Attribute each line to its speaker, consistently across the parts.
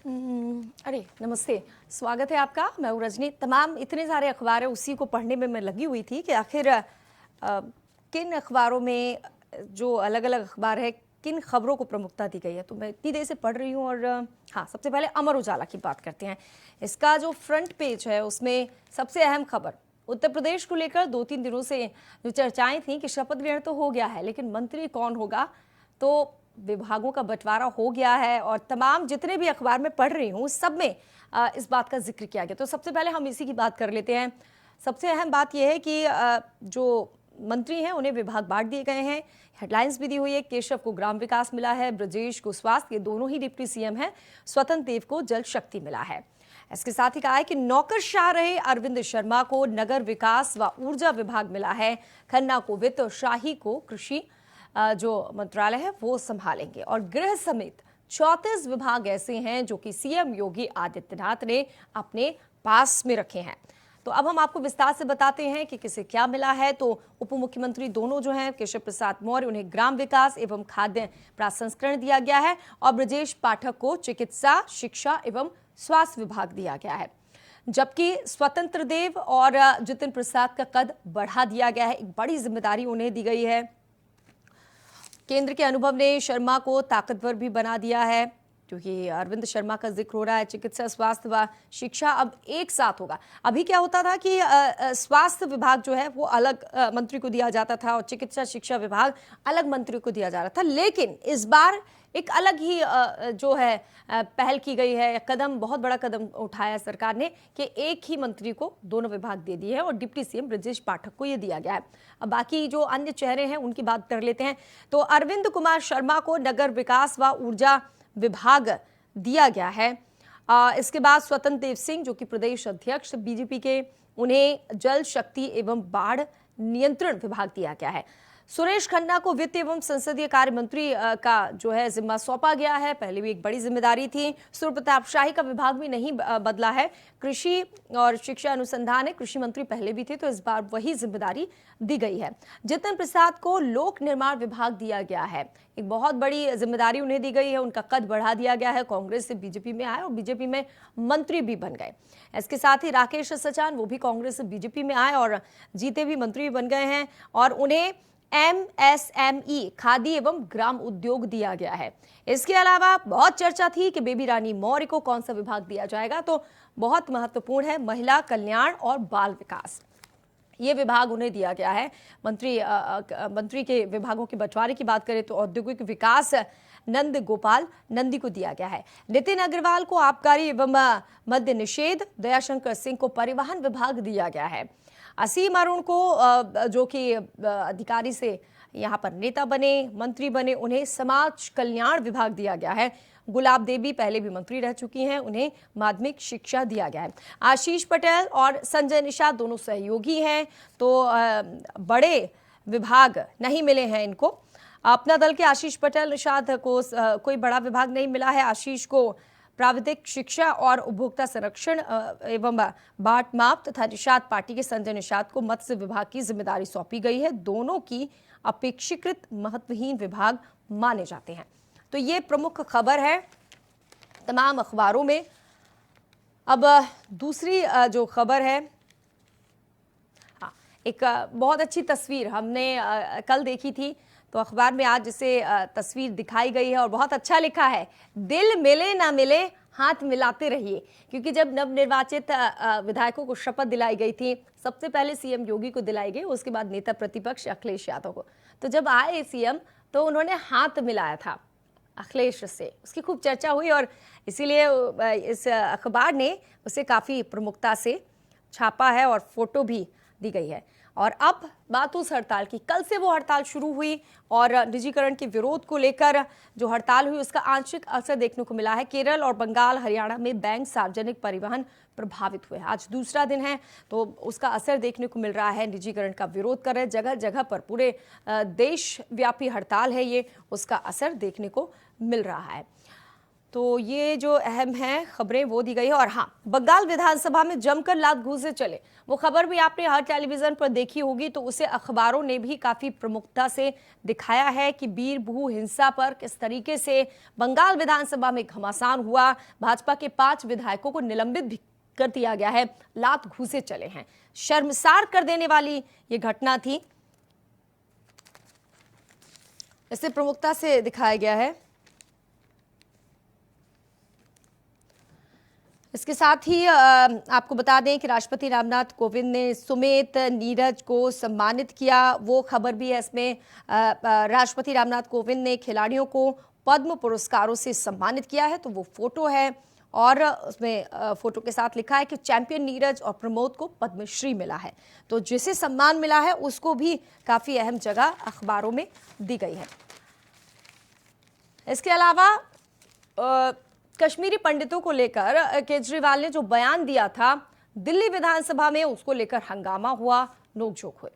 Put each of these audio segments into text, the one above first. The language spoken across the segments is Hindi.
Speaker 1: अरे नमस्ते, स्वागत है आपका। मैं हूँ रजनी। तमाम इतने सारे अखबार है, उसी को पढ़ने में मैं लगी हुई थी कि आखिर किन अखबारों में जो अलग अलग अखबार है किन खबरों को प्रमुखता दी गई है। तो मैं इतनी देर से पढ़ रही हूँ और हाँ, सबसे पहले अमर उजाला की बात करते हैं। इसका जो फ्रंट पेज है उसमें सबसे अहम खबर उत्तर प्रदेश को लेकर 2-3 दिनों से जो चर्चाएं थी कि शपथ ग्रहण तो हो गया है लेकिन मंत्री कौन होगा, तो विभागों का बंटवारा हो गया है और तमाम जितने भी अखबार में पढ़ रही हूँ सब में इस बात का जिक्र किया गया। तो सबसे पहले हम इसी की बात कर लेते हैं। सबसे अहम बात यह है कि जो मंत्री हैं उन्हें विभाग बांट दिए गए हैं। हेडलाइंस भी दी हुई है। केशव को ग्राम विकास मिला है, ब्रजेश को स्वास्थ्य, ये दोनों ही डिप्टी सीएम हैं। स्वतंत्र देव को जल शक्ति मिला है। इसके साथ ही कहा है कि नौकरशाह रहे अरविंद शर्मा को नगर विकास व ऊर्जा विभाग मिला है। खन्ना को वित्त और शाही को कृषि जो मंत्रालय है वो संभालेंगे। और गृह समेत 34 विभाग ऐसे हैं जो कि सीएम योगी आदित्यनाथ ने अपने पास में रखे हैं। तो अब हम आपको विस्तार से बताते हैं कि किसे क्या मिला है। तो उप मुख्यमंत्री दोनों जो हैं केशव प्रसाद मौर्य, उन्हें ग्राम विकास एवं खाद्य प्रसंस्करण दिया गया है और ब्रजेश पाठक को चिकित्सा, शिक्षा एवं स्वास्थ्य विभाग दिया गया है। जबकि स्वतंत्र देव और जितिन प्रसाद का कद बढ़ा दिया गया है। एक बड़ी जिम्मेदारी उन्हें दी गई है। केंद्र के अनुभव ने शर्मा को ताकतवर भी बना दिया है, क्योंकि अरविंद शर्मा का जिक्र हो रहा है। चिकित्सा, स्वास्थ्य व शिक्षा अब एक साथ होगा। अभी क्या होता था कि स्वास्थ्य विभाग जो है वो अलग मंत्री को दिया जाता था और चिकित्सा शिक्षा विभाग अलग मंत्री को दिया जा रहा था। लेकिन इस बार एक अलग ही जो है पहल की गई है। कदम, बहुत बड़ा कदम उठाया सरकार ने कि एक ही मंत्री को दोनों विभाग दे दिए हैं और डिप्टी सीएम ब्रजेश पाठक को ये दिया गया है। अब बाकी जो अन्य चेहरे हैं उनकी बात कर लेते हैं। तो अरविंद कुमार शर्मा को नगर विकास व ऊर्जा विभाग दिया गया है। इसके बाद स्वतंत्र देव सिंह जो कि प्रदेश अध्यक्ष बीजेपी के, उन्हें जल शक्ति एवं बाढ़ नियंत्रण विभाग दिया गया है। सुरेश खन्ना को वित्त एवं संसदीय कार्य मंत्री का जो है जिम्मा सौंपा गया है। पहले भी एक बड़ी जिम्मेदारी थी। सूर्य प्रताप शाही का विभाग भी नहीं बदला है। कृषि और शिक्षा अनुसंधान है, कृषि मंत्री पहले भी थे तो इस बार वही जिम्मेदारी दी गई है। जितिन प्रसाद को लोक निर्माण विभाग दिया गया है। एक बहुत बड़ी जिम्मेदारी उन्हें दी गई है। उनका कद बढ़ा दिया गया है। कांग्रेस से बीजेपी में आए और बीजेपी में मंत्री भी बन गए। इसके साथ ही राकेश सचान, वो भी कांग्रेस से बीजेपी में आए और जीते भी मंत्री बन गए हैं और उन्हें MSME खादी एवं ग्राम उद्योग दिया गया है। इसके अलावा बहुत चर्चा थी कि बेबी रानी मौर्य को कौन सा विभाग दिया जाएगा, तो बहुत महत्वपूर्ण है महिला कल्याण और बाल विकास, ये विभाग उन्हें दिया गया है। मंत्री के विभागों के बंटवारे की बात करें तो औद्योगिक विकास नंद गोपाल नंदी को दिया गया है। नितिन अग्रवाल को आबकारी एवं मद्य निषेध, दयाशंकर सिंह को परिवहन विभाग दिया गया है। असीम अरुण को जो कि अधिकारी से यहाँ पर नेता बने, मंत्री बने, उन्हें समाज कल्याण विभाग दिया गया है। गुलाब देवी पहले भी मंत्री रह चुकी हैं, उन्हें माध्यमिक शिक्षा दिया गया है। आशीष पटेल और संजय निषाद दोनों सहयोगी हैं, तो बड़े विभाग नहीं मिले हैं इनको। अपना दल के आशीष पटेल निषाद को कोई बड़ा विभाग नहीं मिला है। आशीष को प्राविधिक शिक्षा और उपभोक्ता संरक्षण एवं बाट माप तथा निषाद पार्टी के संजय निषाद को मत्स्य विभाग की जिम्मेदारी सौंपी गई है। दोनों की अपेक्षाकृत महत्वहीन विभाग माने जाते हैं। तो ये प्रमुख खबर है तमाम अखबारों में। अब दूसरी जो खबर है, हाँ, एक बहुत अच्छी तस्वीर हमने कल देखी थी, तो अखबार में आज इसे तस्वीर दिखाई गई है और बहुत अच्छा लिखा है, दिल मिले ना मिले हाथ मिलाते रहिए। क्योंकि जब नवनिर्वाचित विधायकों को शपथ दिलाई गई थी, सबसे पहले सीएम योगी को दिलाई गई, उसके बाद नेता प्रतिपक्ष अखिलेश यादव को। तो जब आए सीएम तो उन्होंने हाथ मिलाया था अखिलेश से, उसकी खूब चर्चा हुई और इसीलिए इस अखबार ने उसे काफ़ी प्रमुखता से छापा है और फोटो भी दी गई है। और अब बात उस हड़ताल की, कल से वो हड़ताल शुरू हुई और निजीकरण के विरोध को लेकर जो हड़ताल हुई उसका आंशिक असर देखने को मिला है। केरल और बंगाल, हरियाणा में बैंक, सार्वजनिक परिवहन प्रभावित हुए। आज दूसरा दिन है तो उसका असर देखने को मिल रहा है। निजीकरण का विरोध कर रहे, जगह जगह पर पूरे देशव्यापी हड़ताल है ये, उसका असर देखने को मिल रहा है। तो ये जो अहम है खबरें वो दी गई है। और हाँ, बंगाल विधानसभा में जमकर लात घूंसे चले, वो खबर भी आपने हर टेलीविजन पर देखी होगी। तो उसे अखबारों ने भी काफी प्रमुखता से दिखाया है कि बीरभू हिंसा पर किस तरीके से बंगाल विधानसभा में घमासान हुआ। भाजपा के 5 विधायकों को निलंबित भी कर दिया गया है, लात घूंसे चले हैं। शर्मसार कर देने वाली ये घटना थी, इसे प्रमुखता से दिखाया गया है। इसके साथ ही आपको बता दें कि राष्ट्रपति रामनाथ कोविंद ने सुमित नीरज को सम्मानित किया, वो खबर भी है इसमें। राष्ट्रपति रामनाथ कोविंद ने खिलाड़ियों को पद्म पुरस्कारों से सम्मानित किया है, तो वो फोटो है और उसमें फोटो के साथ लिखा है कि चैंपियन नीरज और प्रमोद को पद्मश्री मिला है। तो जिसे सम्मान मिला है उसको भी काफी अहम जगह अखबारों में दी गई है। इसके अलावा कश्मीरी पंडितों को लेकर केजरीवाल ने जो बयान दिया था दिल्ली विधानसभा में, उसको लेकर हंगामा हुआ, नोकझोंक हुए।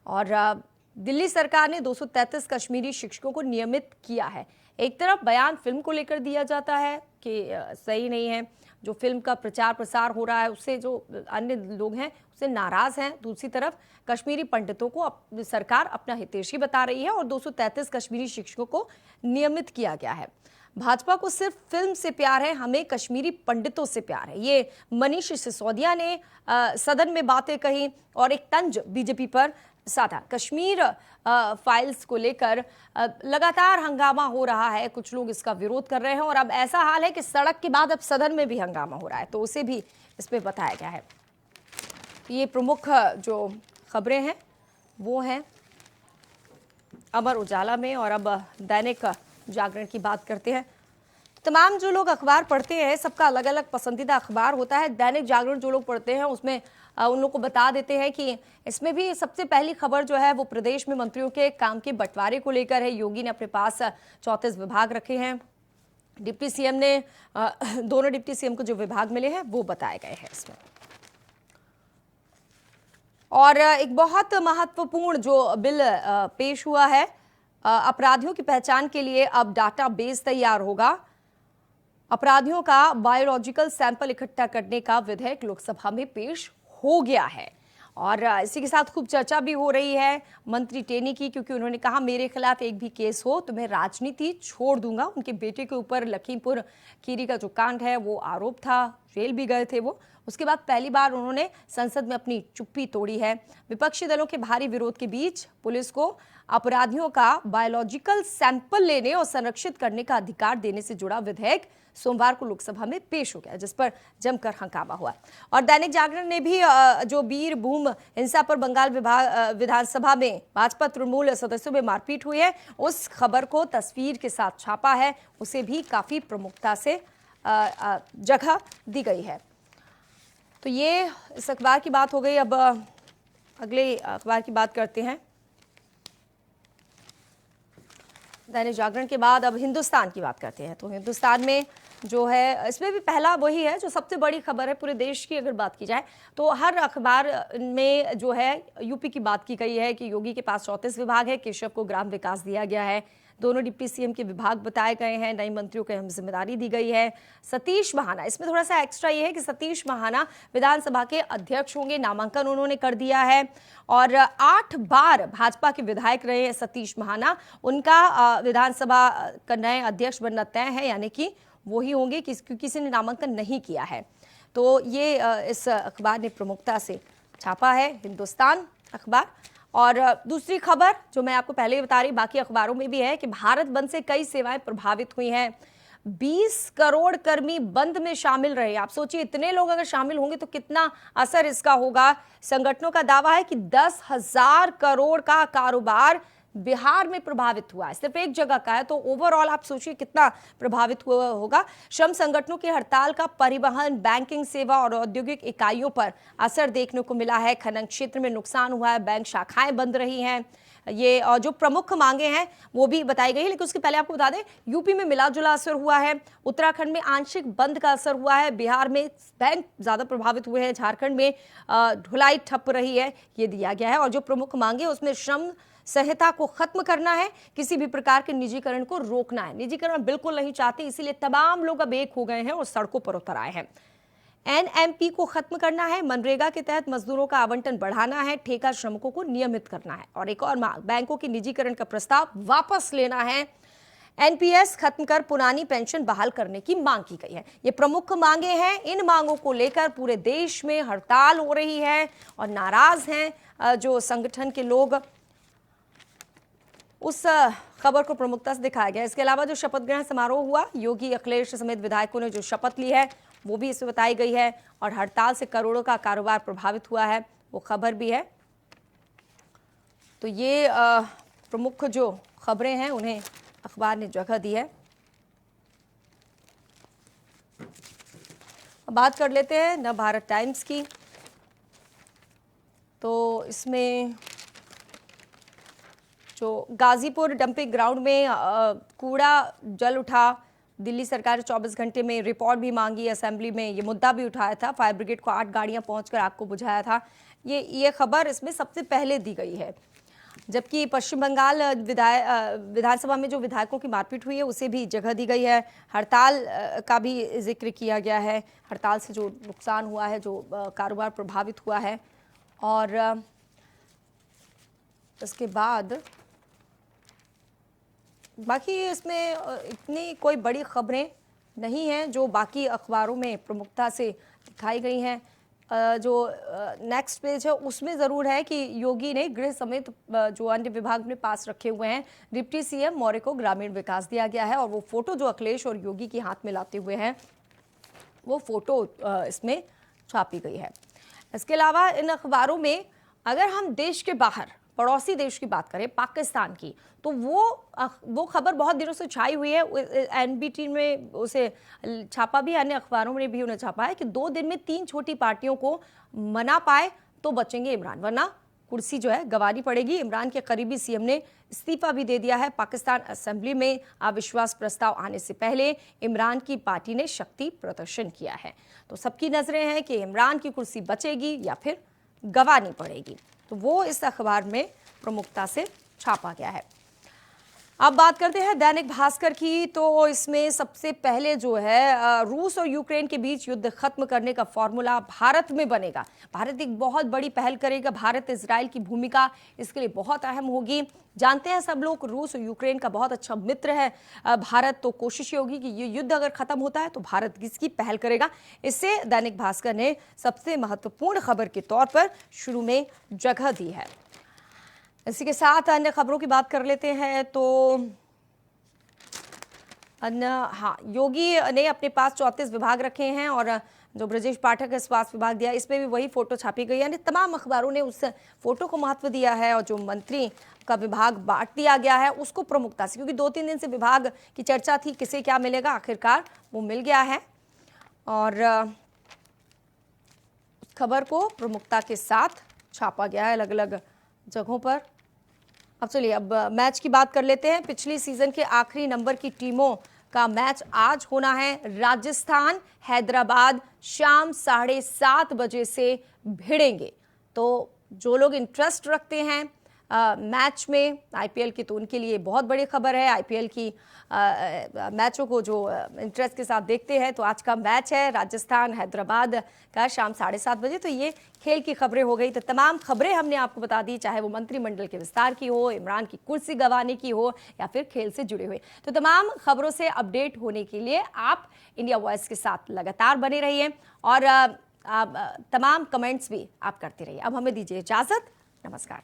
Speaker 1: और दिल्ली सरकार ने 233 कश्मीरी शिक्षकों को नियमित किया है। एक तरफ बयान फिल्म को लेकर दिया जाता है कि सही नहीं है, जो फिल्म का प्रचार प्रसार हो रहा है उससे जो अन्य लोग हैं उससे नाराज हैं। दूसरी तरफ कश्मीरी पंडितों को सरकार अपना हितैषी बता रही है और 233 कश्मीरी शिक्षकों को नियमित किया गया है। भाजपा को सिर्फ फिल्म से प्यार है, हमें कश्मीरी पंडितों से प्यार है, ये मनीष सिसोदिया ने सदन में बातें कही और एक तंज बीजेपी पर साधा। कश्मीर फाइल्स को लेकर लगातार हंगामा हो रहा है, कुछ लोग इसका विरोध कर रहे हैं और अब ऐसा हाल है कि सड़क के बाद अब सदन में भी हंगामा हो रहा है, तो उसे भी इसमें बताया गया है। ये प्रमुख जो खबरें हैं वो हैं अमर उजाला में। और अब दैनिक जागरण की बात करते हैं। तमाम जो लोग अखबार पढ़ते हैं सबका अलग अलग पसंदीदा अखबार होता है। दैनिक जागरण जो लोग पढ़ते हैं उसमें उन लोग को बता देते हैं कि इसमें भी सबसे पहली खबर जो है वो प्रदेश में मंत्रियों के काम के बंटवारे को लेकर है। योगी ने अपने पास 34 विभाग रखे हैं। डिप्टी सीएम ने दोनों डिप्टी सीएम को जो विभाग मिले हैं वो बताए गए हैं इसमें। और एक बहुत महत्वपूर्ण जो बिल पेश हुआ है, अपराधियों की पहचान के लिए अब डाटाबेस तैयार होगा। अपराधियों का बायोलॉजिकल सैंपल इकट्ठा करने का विधेयक लोकसभा में पेश हो गया है और इसी के साथ खूब चर्चा भी हो रही है मंत्री टेनी की, क्योंकि उन्होंने कहा मेरे खिलाफ एक भी केस हो तो मैं राजनीति छोड़ दूंगा। उनके बेटे के ऊपर लखीमपुर खीरी का जो कांड है वो आरोप था, जेल भी गए थे वो। उसके बाद पहली बार उन्होंने संसद में अपनी चुप्पी तोड़ी है। विपक्षी दलों के भारी विरोध के बीच पुलिस को अपराधियों का बायोलॉजिकल सैंपल लेने और संरक्षित करने का अधिकार देने से जुड़ा विधेयक सोमवार को लोकसभा में पेश हो गया, जिस पर जमकर हंगामा हुआ। और दैनिक जागरण ने भी जो बीरभूम हिंसा पर बंगाल विधानसभा में भाजपा तृणमूल सदस्यों में मारपीट हुई है उस खबर को तस्वीर के साथ छापा है, उसे भी काफी प्रमुखता से जगह दी गई है। तो ये इस अखबार की बात हो गई। अब अगले अखबार की बात करते हैं। दैनिक जागरण के बाद अब हिंदुस्तान की बात करते हैं। तो हिंदुस्तान में जो है इसमें भी पहला वही है जो सबसे बड़ी खबर है पूरे देश की। अगर बात की जाए तो हर अखबार में जो है यूपी की बात की गई है कि योगी के पास 34 विभाग है, केशव को ग्राम विकास दिया गया है, दोनों डिप्टी सीएम के विभाग बताए गए हैं, नई मंत्रियों को अहम जिम्मेदारी दी गई है। सतीश महाना, इसमें थोड़ा सा एक्स्ट्रा ये है कि सतीश महाना विधानसभा के अध्यक्ष होंगे, नामांकन उन्होंने कर दिया है और 8 बार भाजपा के विधायक रहे हैं सतीश महाना। उनका विधानसभा का नए अध्यक्ष बनना तय है, यानी कि वही होंगे क्योंकि किसी ने नामांकन नहीं किया है। तो ये इस अखबार ने प्रमुखता से छापा है, हिंदुस्तान अखबार। और दूसरी खबर जो मैं आपको पहले ही बता रही, बाकी अखबारों में भी है कि भारत बंद से कई सेवाएं प्रभावित हुई हैं। 20 करोड़ कर्मी बंद में शामिल रहे। आप सोचिए इतने लोग अगर शामिल होंगे तो कितना असर इसका होगा। संगठनों का दावा है कि 10,000 करोड़ का कारोबार बिहार में प्रभावित हुआ है, सिर्फ एक जगह का है, तो ओवरऑल आप सोचिए कितना प्रभावित हुआ होगा। श्रम संगठनों की हड़ताल का परिवहन, बैंकिंग सेवा और औद्योगिक इकाइयों पर असर देखने को मिला है। खनन क्षेत्र में नुकसान हुआ है, बैंक शाखाएं बंद रही हैं। ये और जो प्रमुख मांगे हैं वो भी बताई गई है, लेकिन उसके पहले आपको बता दें यूपी में मिला जुला असर हुआ है, उत्तराखंड में आंशिक बंद का असर हुआ है, बिहार में बैंक ज्यादा प्रभावित हुए हैं, झारखंड में ढुलाई ठप रही है, ये दिया गया है। और जो प्रमुख मांगे उसमें श्रम संहिता को खत्म करना है, किसी भी प्रकार के निजीकरण को रोकना है। निजीकरण बिल्कुल नहीं चाहते, इसीलिए तमाम लोग अब एक हो गए हैं और सड़कों पर उतर आए हैं। एनएमपी को खत्म करना है, मनरेगा के तहत मजदूरों का आवंटन बढ़ाना है, ठेका श्रमिकों को नियमित करना है। और एक और मांग, बैंकों के निजीकरण का प्रस्ताव वापस लेना है। एनपीएस खत्म कर पुरानी पेंशन बहाल करने की मांग की गई है। ये प्रमुख मांगे हैं। इन मांगों को लेकर पूरे देश में हड़ताल हो रही है और नाराज हैं जो संगठन के लोग। उस खबर को प्रमुखता से दिखाया गया। इसके अलावा जो शपथ ग्रहण समारोह हुआ, योगी अखिलेश समेत विधायकों ने जो शपथ ली है वो भी इसमें बताई गई है। और हड़ताल से करोड़ों का कारोबार प्रभावित हुआ है, वो खबर भी है। तो ये प्रमुख जो खबरें हैं उन्हें अखबार ने जगह दी है। अब बात कर लेते हैं नवभारत टाइम्स की। तो इसमें जो गाजीपुर डंपिंग ग्राउंड में कूड़ा जल उठा, दिल्ली सरकार ने 24 घंटे में रिपोर्ट भी मांगी, असेंबली में ये मुद्दा भी उठाया था। फायर ब्रिगेड को 8 गाड़ियां पहुंचकर आग को बुझाया था। ये खबर इसमें सबसे पहले दी गई है। जबकि पश्चिम बंगाल विधानसभा में जो विधायकों की मारपीट हुई है उसे भी जगह दी गई है। हड़ताल का भी जिक्र किया गया है, हड़ताल से जो नुकसान हुआ है, जो कारोबार प्रभावित हुआ है। और इसके बाद बाकी इसमें इतनी कोई बड़ी खबरें नहीं हैं जो बाकी अखबारों में प्रमुखता से दिखाई गई हैं। जो नेक्स्ट पेज है उसमें ज़रूर है कि योगी ने गृह समेत जो अन्य विभाग में पास रखे हुए हैं, डिप्टी सीएम मौर्य को ग्रामीण विकास दिया गया है। और वो फोटो जो अखिलेश और योगी के हाथ में लाते हुए हैं वो फोटो इसमें छापी गई है। इसके अलावा इन अखबारों में अगर हम देश के बाहर पड़ोसी देश की बात करें, पाकिस्तान की, तो वो खबर बहुत दिनों से छाई हुई है। एनबीटी में उसे छापा भी, अन्य अखबारों में भी उन्हें छापा है कि 2 दिन में 3 छोटी पार्टियों को मना पाए तो बचेंगे इमरान, वरना कुर्सी जो है गंवानी पड़ेगी। इमरान के करीबी सीएम ने इस्तीफा भी दे दिया है। पाकिस्तान असेंबली में अविश्वास प्रस्ताव आने से पहले इमरान की पार्टी ने शक्ति प्रदर्शन किया है। तो सबकी नजरें हैं कि इमरान की कुर्सी बचेगी या फिर गंवानी पड़ेगी। तो वो इस अखबार में प्रमुखता से छापा गया है। अब बात करते हैं दैनिक भास्कर की। तो इसमें सबसे पहले जो है रूस और यूक्रेन के बीच युद्ध खत्म करने का फॉर्मूला भारत में बनेगा। भारत एक बहुत बड़ी पहल करेगा। भारत इजराइल की भूमिका इसके लिए बहुत अहम होगी। जानते हैं सब लोग, रूस और यूक्रेन का बहुत अच्छा मित्र है भारत। तो कोशिश ये होगी कि ये युद्ध अगर खत्म होता है तो भारत किसकी पहल करेगा, इससे दैनिक भास्कर ने सबसे महत्वपूर्ण खबर के तौर पर शुरू में जगह दी है। इसी के साथ अन्य खबरों की बात कर लेते हैं। तो योगी ने अपने पास 34 विभाग रखे हैं और जो ब्रजेश पाठक है स्वास्थ्य विभाग दिया, इसमें भी वही फोटो छापी गई है। यानी तमाम अखबारों ने उस फोटो को महत्व दिया है और जो मंत्री का विभाग बांट दिया गया है उसको प्रमुखता से, क्योंकि 2-3 दिन से विभाग की चर्चा थी किसे क्या मिलेगा, आखिरकार वो मिल गया है और खबर को प्रमुखता के साथ छापा गया है अलग अलग जगहों पर। अब चलिए अब मैच की बात कर लेते हैं। पिछली सीजन के आखिरी नंबर की टीमों का मैच आज होना है। राजस्थान हैदराबाद शाम 7:30 बजे से भिड़ेंगे। तो जो लोग इंटरेस्ट रखते हैं मैच में आईपीएल की, तो उनके लिए बहुत बड़ी खबर है। आईपीएल की मैचों को जो इंटरेस्ट के साथ देखते हैं, तो आज का मैच है राजस्थान हैदराबाद का शाम 7:30 बजे। तो ये खेल की खबरें हो गई। तो तमाम खबरें हमने आपको बता दी, चाहे वो मंत्रिमंडल के विस्तार की हो, इमरान की कुर्सी गंवाने की हो या फिर खेल से जुड़े हुए। तो तमाम खबरों से अपडेट होने के लिए आप इंडिया वॉइस के साथ लगातार बने रहिए और तमाम कमेंट्स भी आप करते रहिए। अब हमें दीजिए इजाजत। नमस्कार।